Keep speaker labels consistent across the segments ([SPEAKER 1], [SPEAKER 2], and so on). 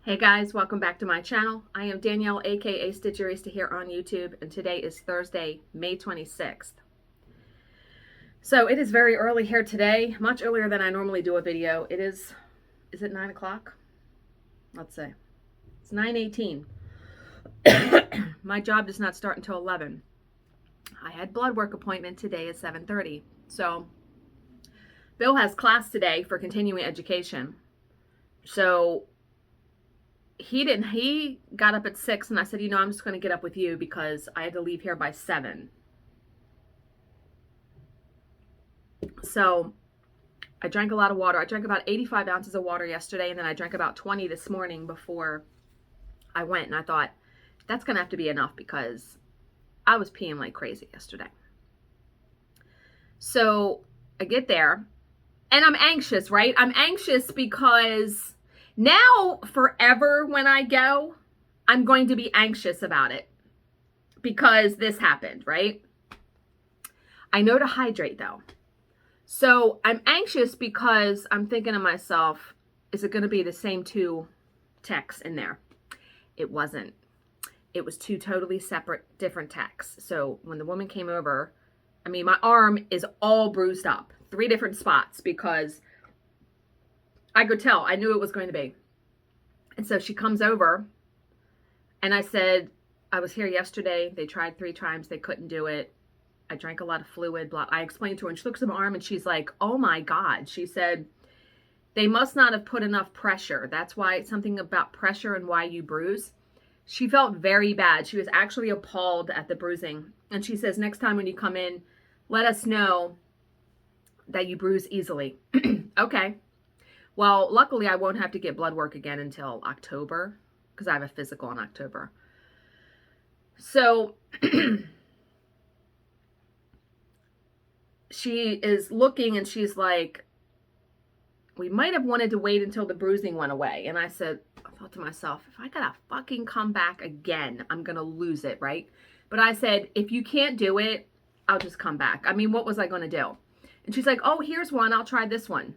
[SPEAKER 1] Hey guys, welcome back to my channel. I am Danielle, aka Stitcherista here on YouTube, and today is Thursday, May 26th. So it is very early here today, much earlier than I normally do a video. Is it 9 o'clock? Let's say. It's 9:18. My job does not start until 11. I had blood work appointment today at 7:30. So Bill has class today for continuing education. So he got up at 6 and I said, I'm just going to get up with you because I had to leave here by 7. So I drank a lot of water. I drank about 85 ounces of water yesterday, and then I drank about 20 this morning before I went, and I thought that's going to have to be enough because I was peeing like crazy yesterday. So I get there and I'm anxious, right? I'm anxious because now, forever, when I go, I'm going to be anxious about it because this happened, right? I know to hydrate, though. So I'm anxious because I'm thinking to myself, is it going to be the same 2 techs in there? It wasn't. It was 2 totally separate, different techs. So when the woman came over, my arm is all bruised up. 3 different spots because I could tell. I knew it was going to be. And so she comes over and I said, I was here yesterday. They tried 3 times. They couldn't do it. I drank a lot of fluid. Blah. I explained to her and she looks at my arm and she's like, oh my God. She said, they must not have put enough pressure. That's why it's something about pressure and why you bruise. She felt very bad. She was actually appalled at the bruising. And she says, next time when you come in, let us know that you bruise easily. Okay. Well, luckily I won't have to get blood work again until October because I have a physical in October. So she is looking and she's like, we might have wanted to wait until the bruising went away. And I thought to myself, if I gotta fucking come back again, I'm gonna lose it, right? But I said, if you can't do it, I'll just come back. What was I gonna do? And she's like, oh, here's one. I'll try this one.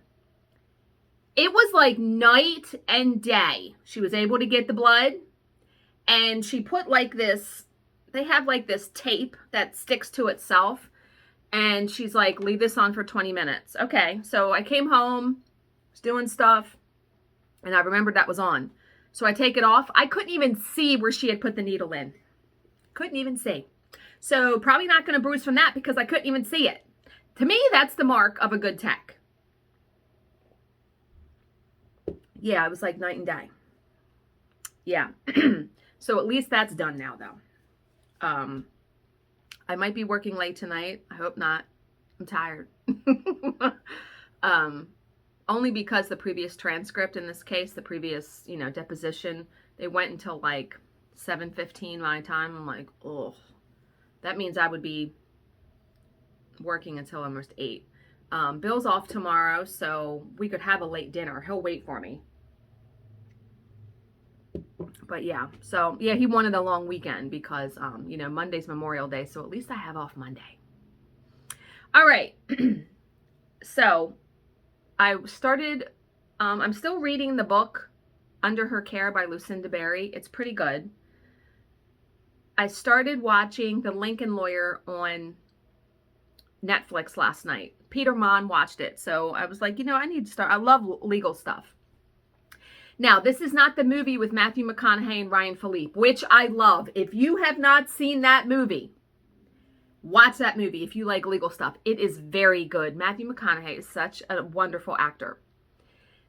[SPEAKER 1] It was like night and day. She was able to get the blood and she put like this, they have like this tape that sticks to itself. And she's like, leave this on for 20 minutes. Okay. So I came home, was doing stuff, and I remembered that was on. So I take it off. I couldn't even see where she had put the needle in. Couldn't even see. So probably not going to bruise from that because I couldn't even see it. To me, that's the mark of a good tech. Yeah, it was like night and day. Yeah. So at least that's done now, though. I might be working late tonight. I hope not. I'm tired. Only because the previous transcript in this case, the previous, deposition, they went until like 7:15 my time. I'm like, oh, that means I would be working until almost 8. Bill's off tomorrow, so we could have a late dinner. He'll wait for me. But yeah, so yeah, he wanted a long weekend because, Monday's Memorial Day, so at least I have off Monday. All right. So I started, I'm still reading the book Under Her Care by Lucinda Berry. It's pretty good. I started watching The Lincoln Lawyer on Netflix last night. Peter Mon watched it. So I was like, I need to start. I love legal stuff. Now, this is not the movie with Matthew McConaughey and Ryan Philippe, which I love. If you have not seen that movie, watch that movie if you like legal stuff. It is very good. Matthew McConaughey is such a wonderful actor.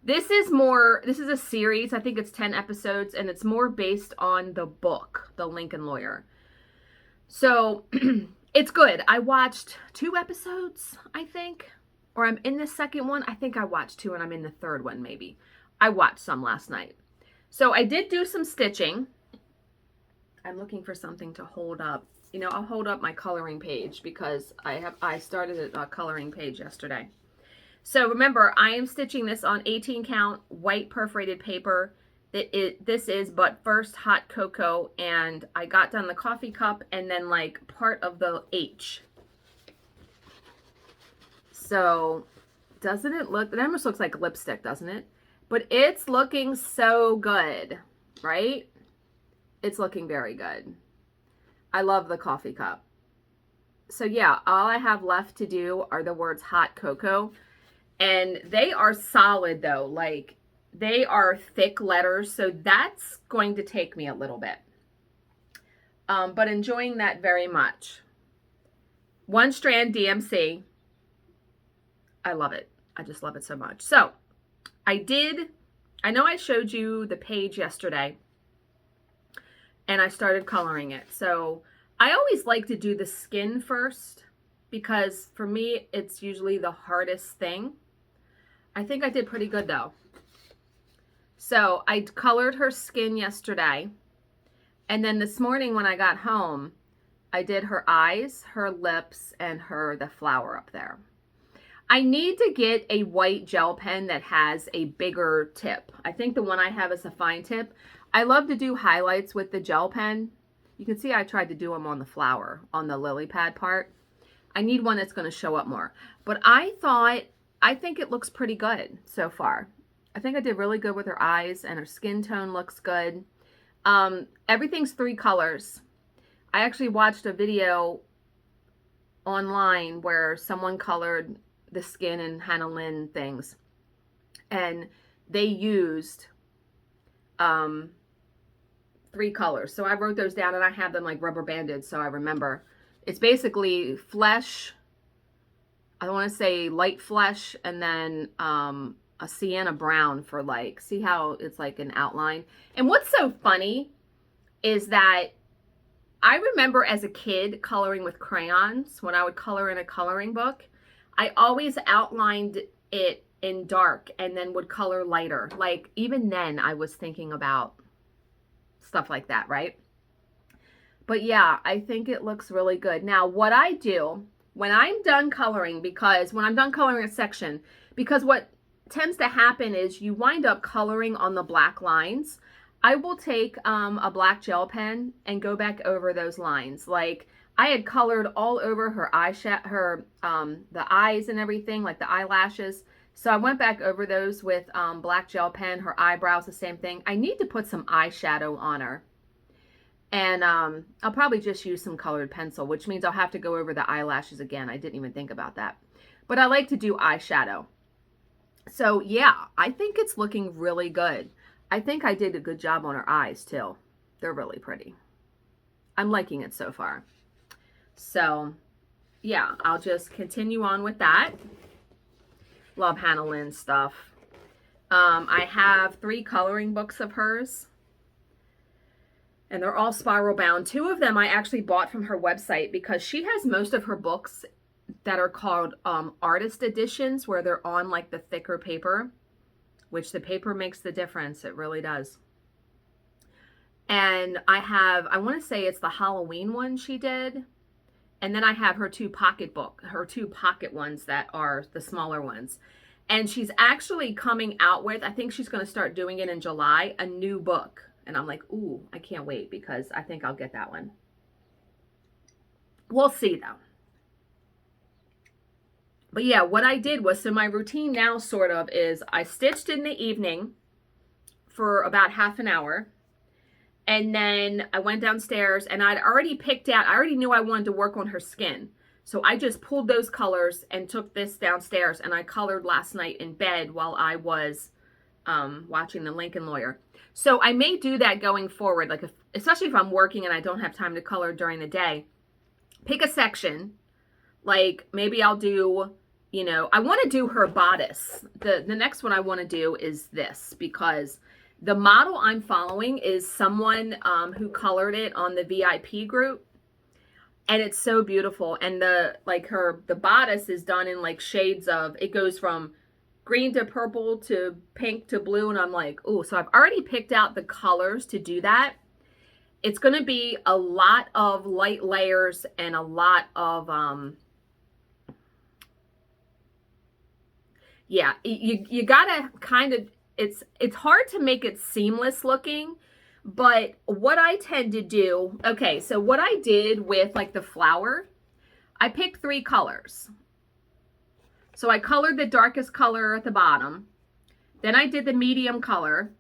[SPEAKER 1] This is a series. I think it's 10 episodes, and it's more based on the book, The Lincoln Lawyer. So it's good. I watched 2 episodes, I think, or I'm in the second one. I think I watched 2 and I'm in the third one, maybe. I watched some last night. So I did do some stitching. I'm looking for something to hold up. I'll hold up my coloring page because I started a coloring page yesterday. So remember, I am stitching this on 18 count white perforated paper. This is But First Hot Cocoa, and I got done the coffee cup and then like part of the H. So doesn't it look, it almost looks like lipstick, doesn't it? But it's looking so good. right? It's looking very good. I love the coffee cup. So yeah, all I have left to do are the words hot cocoa. And they are solid though. Like, they are thick letters. So that's going to take me a little bit. But enjoying that very much. One strand DMC. I love it. I just love it so much. So I know I showed you the page yesterday and I started coloring it. So I always like to do the skin first because for me, it's usually the hardest thing. I think I did pretty good though. So I colored her skin yesterday. And then this morning when I got home, I did her eyes, her lips, and the flower up there. I need to get a white gel pen that has a bigger tip. I think the one I have is a fine tip. I love to do highlights with the gel pen. You can see I tried to do them on the flower, on the lily pad part. I need one that's going to show up more. But I think it looks pretty good so far. I think I did really good with her eyes, and her skin tone looks good. Everything's 3 colors. I actually watched a video online where someone colored the skin and Hannah Lynn things, and they used 3 colors. So I wrote those down and I have them like rubber banded so I remember. It's basically flesh, I want to say light flesh, and then a sienna brown for like, see how it's like an outline. And what's so funny is that I remember as a kid coloring with crayons. When I would color in a coloring book, I always outlined it in dark and then would color lighter. Like even then I was thinking about stuff like that, right? But yeah, I think it looks really good. Now what I do when I'm done coloring, because when I'm done coloring a section, because what tends to happen is you wind up coloring on the black lines. I will take a black gel pen and go back over those lines. Like I had colored all over her eyeshadow, the eyes and everything, like the eyelashes. So I went back over those with black gel pen. Her eyebrows, the same thing. I need to put some eyeshadow on her. And I'll probably just use some colored pencil, which means I'll have to go over the eyelashes again. I didn't even think about that. But I like to do eyeshadow. So yeah, I think it's looking really good. I think I did a good job on her eyes too. They're really pretty. I'm liking it so far. So yeah, I'll just continue on with that. Love Hannah Lynn stuff. I have 3 coloring books of hers. And they're all spiral bound. 2 of them I actually bought from her website because she has most of her books that are called artist editions, where they're on like the thicker paper, which the paper makes the difference. It really does. And I want to say it's the Halloween one she did. And then I have her 2 pocket ones that are the smaller ones. And she's actually coming out with, I think she's going to start doing it in July, a new book. And I'm like, ooh, I can't wait because I think I'll get that one. We'll see though. But yeah, what I did was, so my routine now sort of is I stitched in the evening for about half an hour. And then I went downstairs and I'd already picked out, I already knew I wanted to work on her skin. So I just pulled those colors and took this downstairs and I colored last night in bed while I was watching The Lincoln Lawyer. So I may do that going forward, like especially if I'm working and I don't have time to color during the day. Pick a section, like maybe I'll do, you know, I want to do her bodice. The next one I want to do is this, because the model I'm following is someone who colored it on the VIP group. And it's so beautiful. And the bodice is done in like shades of, it goes from green to purple to pink to blue. And I'm like, oh, so I've already picked out the colors to do that. It's going to be a lot of light layers and a lot of, yeah, you gotta kind of, it's hard to make it seamless looking, but what I tend to do, okay, so what I did with like the flower, I picked 3 colors. So I colored the darkest color at the bottom, then I did the medium color,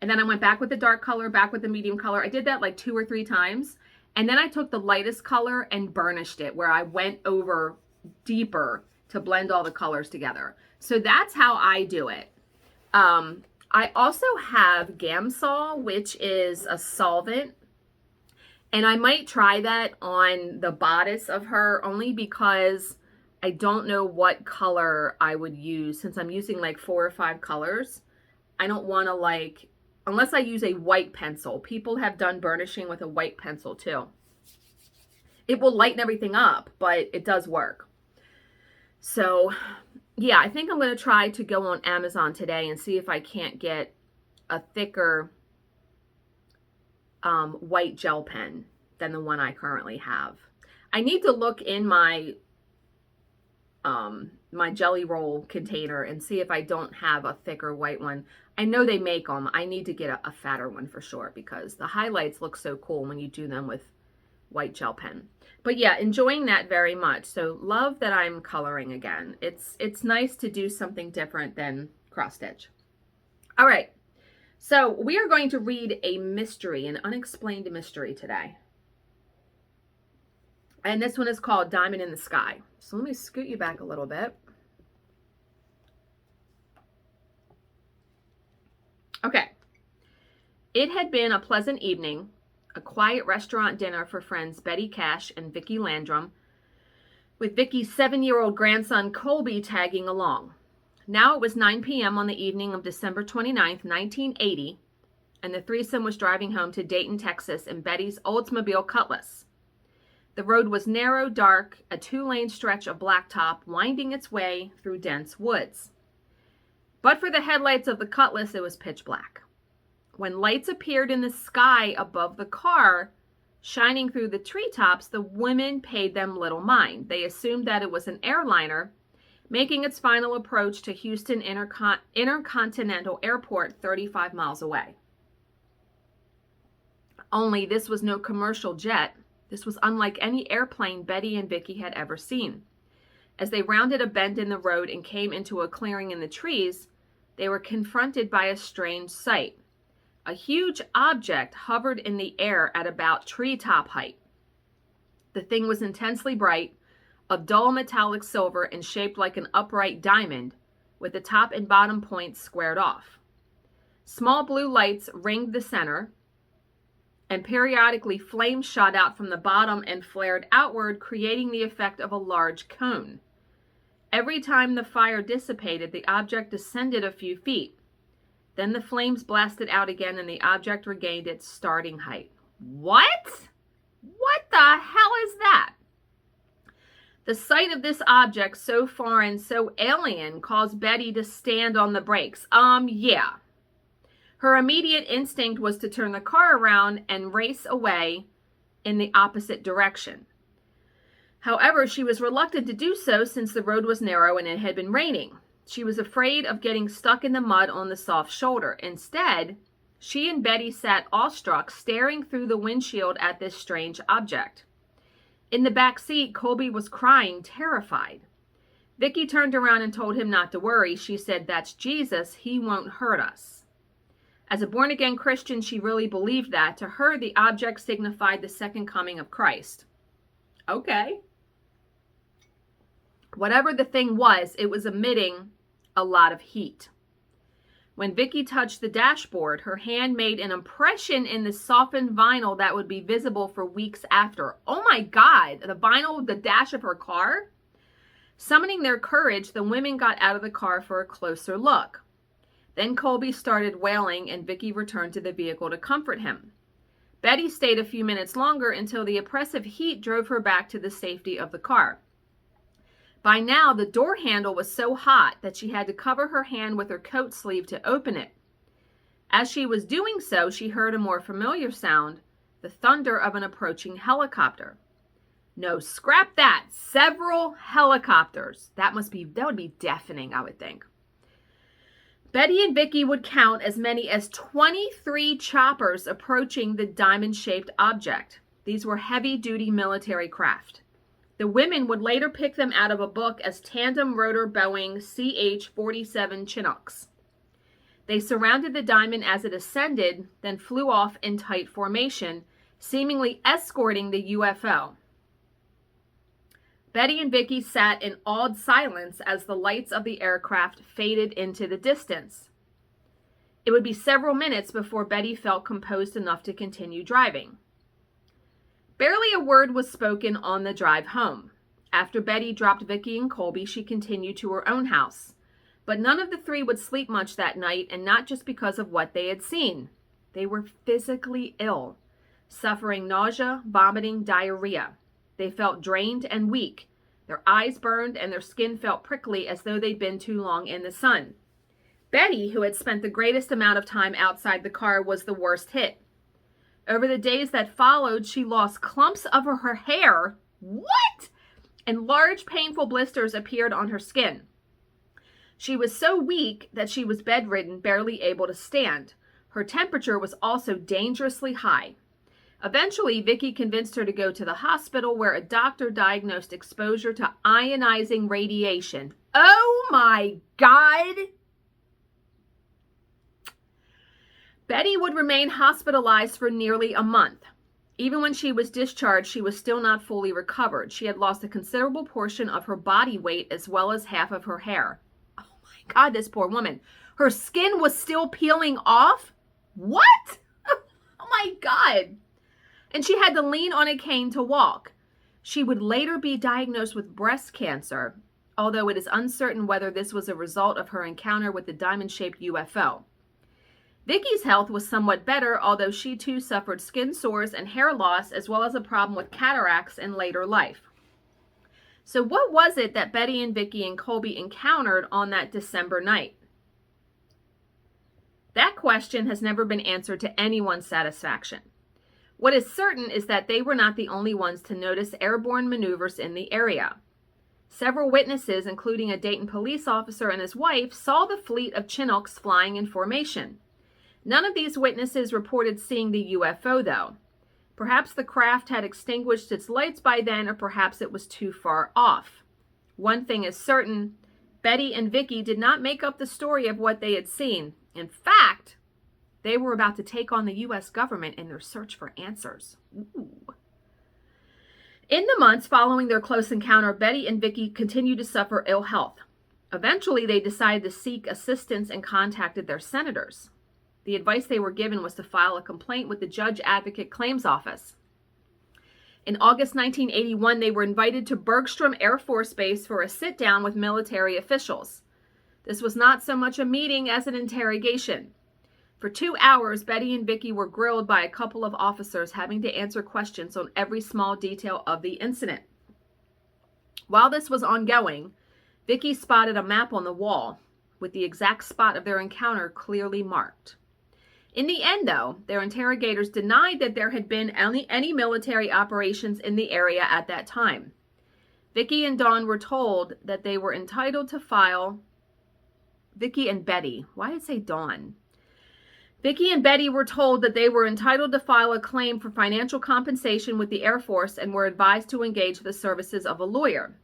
[SPEAKER 1] And then I went back with the dark color, back with the medium color. I did that like 2 or 3 times. And then I took the lightest color and burnished it, where I went over deeper to blend all the colors together. So that's how I do it. I also have Gamsol, which is a solvent. And I might try that on the bodice of her, only because I don't know what color I would use. Since I'm using like 4 or 5 colors, I don't want to like, unless I use a white pencil. People have done burnishing with a white pencil too. It will lighten everything up, but it does work. So yeah, I think I'm going to try to go on Amazon today and see if I can't get a thicker white gel pen than the one I currently have. I need to look in my my jelly roll container and see if I don't have a thicker white one. I know they make them. I need to get a fatter one for sure, because the highlights look so cool when you do them with white gel pen. But yeah, enjoying that very much. So love that I'm coloring again. It's nice to do something different than cross stitch. All right. So we are going to read a mystery, an unexplained mystery today. And this one is called Diamond in the Sky. So let me scoot you back a little bit. Okay. It had been a pleasant evening, a quiet restaurant dinner for friends Betty Cash and Vicki Landrum, with Vicki's 7-year-old grandson Colby tagging along. Now it was 9 p.m. on the evening of December 29th, 1980, and the threesome was driving home to Dayton, Texas in Betty's Oldsmobile Cutlass. The road was narrow, dark, a 2-lane stretch of blacktop winding its way through dense woods. But for the headlights of the Cutlass, it was pitch black. When lights appeared in the sky above the car, shining through the treetops, the women paid them little mind. They assumed that it was an airliner making its final approach to Houston Intercontinental Airport 35 miles away. Only this was no commercial jet. This was unlike any airplane Betty and Vicki had ever seen. As they rounded a bend in the road and came into a clearing in the trees, they were confronted by a strange sight. A huge object hovered in the air at about treetop height. The thing was intensely bright, of dull metallic silver and shaped like an upright diamond, with the top and bottom points squared off. Small blue lights ringed the center, and periodically flames shot out from the bottom and flared outward, creating the effect of a large cone. Every time the fire dissipated, the object descended a few feet. Then the flames blasted out again and the object regained its starting height. What? What the hell is that? The sight of this object, so foreign, so alien, caused Betty to stand on the brakes. Yeah. Her immediate instinct was to turn the car around and race away in the opposite direction. However, she was reluctant to do so since the road was narrow and it had been raining. She was afraid of getting stuck in the mud on the soft shoulder. Instead, she and Betty sat awestruck, staring through the windshield at this strange object. In the back seat, Colby was crying, terrified. Vicki turned around and told him not to worry. She said, "That's Jesus. He won't hurt us." As a born-again Christian, she really believed that. To her, the object signified the second coming of Christ. Okay. Whatever the thing was, it was emitting a lot of heat. When Vicki touched the dashboard, her hand made an impression in the softened vinyl that would be visible for weeks after. Oh my God, the vinyl, the dash of her car? Summoning their courage, the women got out of the car for a closer look. Then Colby started wailing and Vicki returned to the vehicle to comfort him. Betty stayed a few minutes longer until the oppressive heat drove her back to the safety of the car. By now, the door handle was so hot that she had to cover her hand with her coat sleeve to open it. As she was doing so, she heard a more familiar sound, the thunder of an approaching helicopter. No, scrap that. Several helicopters. That would be deafening, I would think. Betty and Vicki would count as many as 23 choppers approaching the diamond-shaped object. These were heavy-duty military craft. The women would later pick them out of a book as tandem rotor Boeing CH-47 Chinooks. They surrounded the diamond as it ascended, then flew off in tight formation, seemingly escorting the UFO. Betty and Vicky sat in awed silence as the lights of the aircraft faded into the distance. It would be several minutes before Betty felt composed enough to continue driving. Barely a word was spoken on the drive home. After Betty dropped Vicky and Colby, she continued to her own house. But none of the three would sleep much that night, and not just because of what they had seen. They were physically ill, suffering nausea, vomiting, diarrhea. They felt drained and weak. Their eyes burned and their skin felt prickly as though they'd been too long in the sun. Betty, who had spent the greatest amount of time outside the car, was the worst hit. Over the days that followed, she lost clumps of her hair. What? And large, painful blisters appeared on her skin. She was so weak that she was bedridden, barely able to stand. Her temperature was also dangerously high. Eventually, Vicky convinced her to go to the hospital, where a doctor diagnosed exposure to ionizing radiation. Oh my God! Betty would remain hospitalized for nearly a month. Even when she was discharged, she was still not fully recovered. She had lost a considerable portion of her body weight as well as half of her hair. Oh my God, this poor woman. Her skin was still peeling off? What? Oh my God. And she had to lean on a cane to walk. She would later be diagnosed with breast cancer, although it is uncertain whether this was a result of her encounter with the diamond-shaped UFO. Vicky's health was somewhat better, although she too suffered skin sores and hair loss, as well as a problem with cataracts in later life. So what was it that Betty and Vicky and Colby encountered on that December night? That question has never been answered to anyone's satisfaction. What is certain is that they were not the only ones to notice airborne maneuvers in the area. Several witnesses, including a Dayton police officer and his wife, saw the fleet of Chinooks flying in formation. None of these witnesses reported seeing the UFO, though. Perhaps the craft had extinguished its lights by then, or perhaps it was too far off. One thing is certain, Betty and Vicky did not make up the story of what they had seen. In fact, they were about to take on the U.S. government in their search for answers. Ooh. In the months following their close encounter, Betty and Vicky continued to suffer ill health. Eventually, they decided to seek assistance and contacted their senators. The advice they were given was to file a complaint with the Judge Advocate Claims Office. In August 1981, they were invited to Bergstrom Air Force Base for a sit-down with military officials. This was not so much a meeting as an interrogation. For 2 hours, Betty and Vicky were grilled by a couple of officers, having to answer questions on every small detail of the incident. While this was ongoing, Vicky spotted a map on the wall with the exact spot of their encounter clearly marked. In the end, though, their interrogators denied that there had been any military operations in the area at that time. Vicky and Dawn were told that they were entitled to file... Vicky and Betty. Why did I say Dawn? Vicky and Betty were told that they were entitled to file a claim for financial compensation with the Air Force and were advised to engage the services of a lawyer.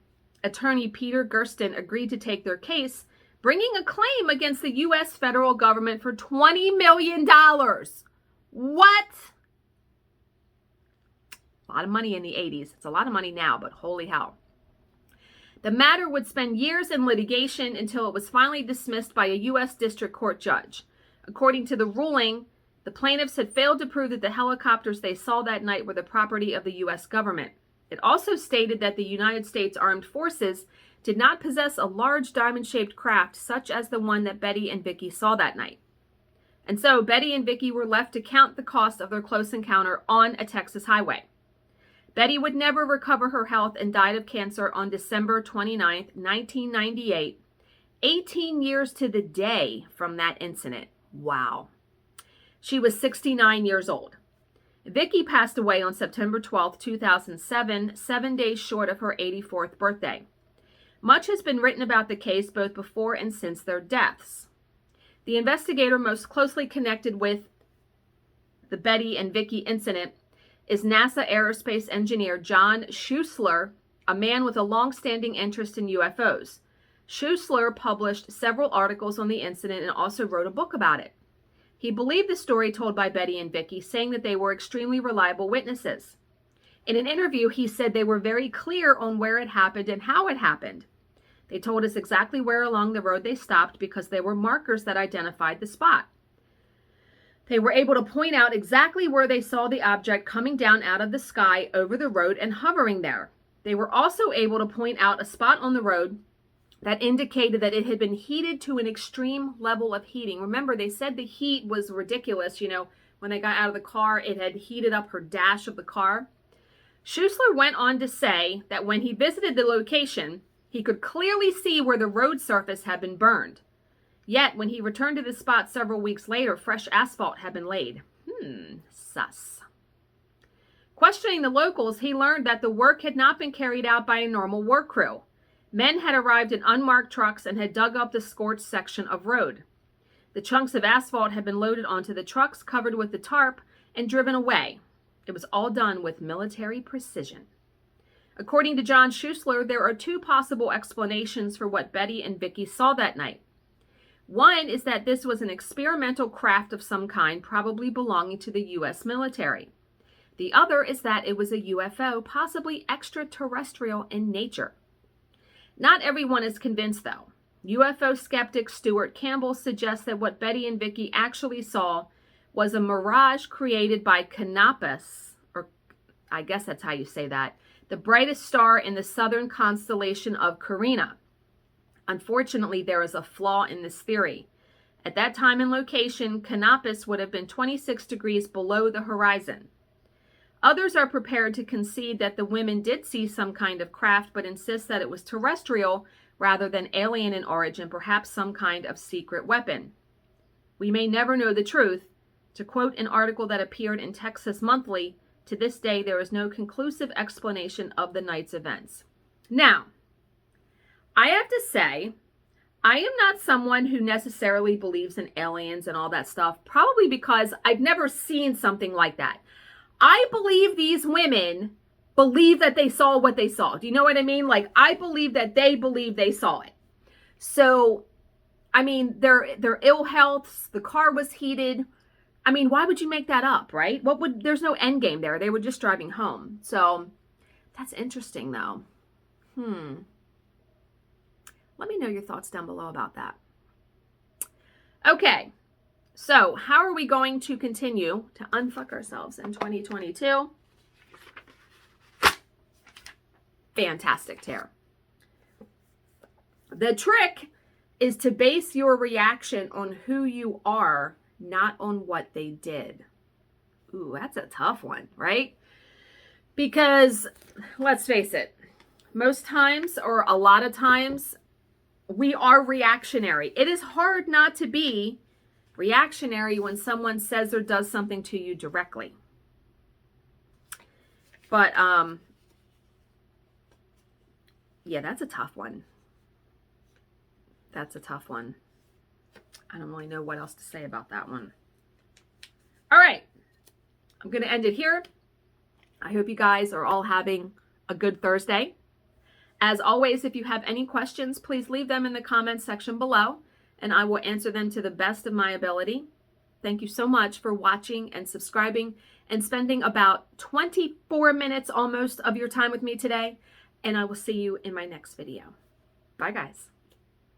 [SPEAKER 1] Attorney Peter Gersten agreed to take their case, bringing a claim against the U.S. federal government for $20 million. What? A lot of money in the 80s. It's a lot of money now, but holy hell. The matter would spend years in litigation until it was finally dismissed by a U.S. District Court judge. According to the ruling, the plaintiffs had failed to prove that the helicopters they saw that night were the property of the U.S. government. It also stated that the United States Armed Forces did not possess a large diamond-shaped craft such as the one that Betty and Vicky saw that night. And so Betty and Vicky were left to count the cost of their close encounter on a Texas highway. Betty would never recover her health and died of cancer on December 29, 1998, 18 years to the day from that incident. Wow. She was 69 years old. Vicky passed away on September 12, 2007, 7 days short of her 84th birthday. Much has been written about the case both before and since their deaths. The investigator most closely connected with the Betty and Vicky incident is NASA aerospace engineer John Schuessler, a man with a long-standing interest in UFOs. Schuessler published several articles on the incident and also wrote a book about it. He believed the story told by Betty and Vicky, saying that they were extremely reliable witnesses. In an interview, he said they were very clear on where it happened and how it happened. They told us exactly where along the road they stopped because there were markers that identified the spot. They were able to point out exactly where they saw the object coming down out of the sky over the road and hovering there. They were also able to point out a spot on the road that indicated that it had been heated to an extreme level of heating. Remember, they said the heat was ridiculous. You know, when they got out of the car, it had heated up her dash of the car. Schuessler went on to say that when he visited the location, he could clearly see where the road surface had been burned. Yet, when he returned to the spot several weeks later, fresh asphalt had been laid. Sus. Questioning the locals, he learned that the work had not been carried out by a normal work crew. Men had arrived in unmarked trucks and had dug up the scorched section of road. The chunks of asphalt had been loaded onto the trucks, covered with the tarp, and driven away. It was all done with military precision. According to John Schuessler, there are two possible explanations for what Betty and Vicky saw that night. One is that this was an experimental craft of some kind, probably belonging to the U.S. military. The other is that it was a UFO, possibly extraterrestrial in nature. Not everyone is convinced, though. UFO skeptic Stuart Campbell suggests that what Betty and Vicky actually saw was a mirage created by Canopus, or I guess that's how you say that, the brightest star in the southern constellation of Carina. Unfortunately, there is a flaw in this theory. At that time and location, Canopus would have been 26 degrees below the horizon. Others are prepared to concede that the women did see some kind of craft, but insist that it was terrestrial rather than alien in origin, perhaps some kind of secret weapon. We may never know the truth. To quote an article that appeared in Texas Monthly, to this day there is no conclusive explanation of the night's events. Now, I have to say, I am not someone who necessarily believes in aliens and all that stuff, probably because I've never seen something like that. I believe these women believe that they saw what they saw. Do you know what I mean? Like, I believe that they believe they saw it. So, I mean, their ill healths, the car was heated. I mean, why would you make that up, right? There's no end game there. They were just driving home. So, that's interesting, though. Let me know your thoughts down below about that. Okay. So, how are we going to continue to unfuck ourselves in 2022? Fantastic, Tara. The trick is to base your reaction on who you are, not on what they did. Ooh, that's a tough one, right? Because, let's face it, most times, or a lot of times, we are reactionary. It is hard not to be reactionary when someone says or does something to you directly. But, yeah, that's a tough one. That's a tough one. I don't really know what else to say about that one. All right. I'm going to end it here. I hope you guys are all having a good Thursday. As always, if you have any questions, please leave them in the comments section below, and I will answer them to the best of my ability. Thank you so much for watching and subscribing and spending about 24 minutes almost of your time with me today, and I will see you in my next video. Bye, guys.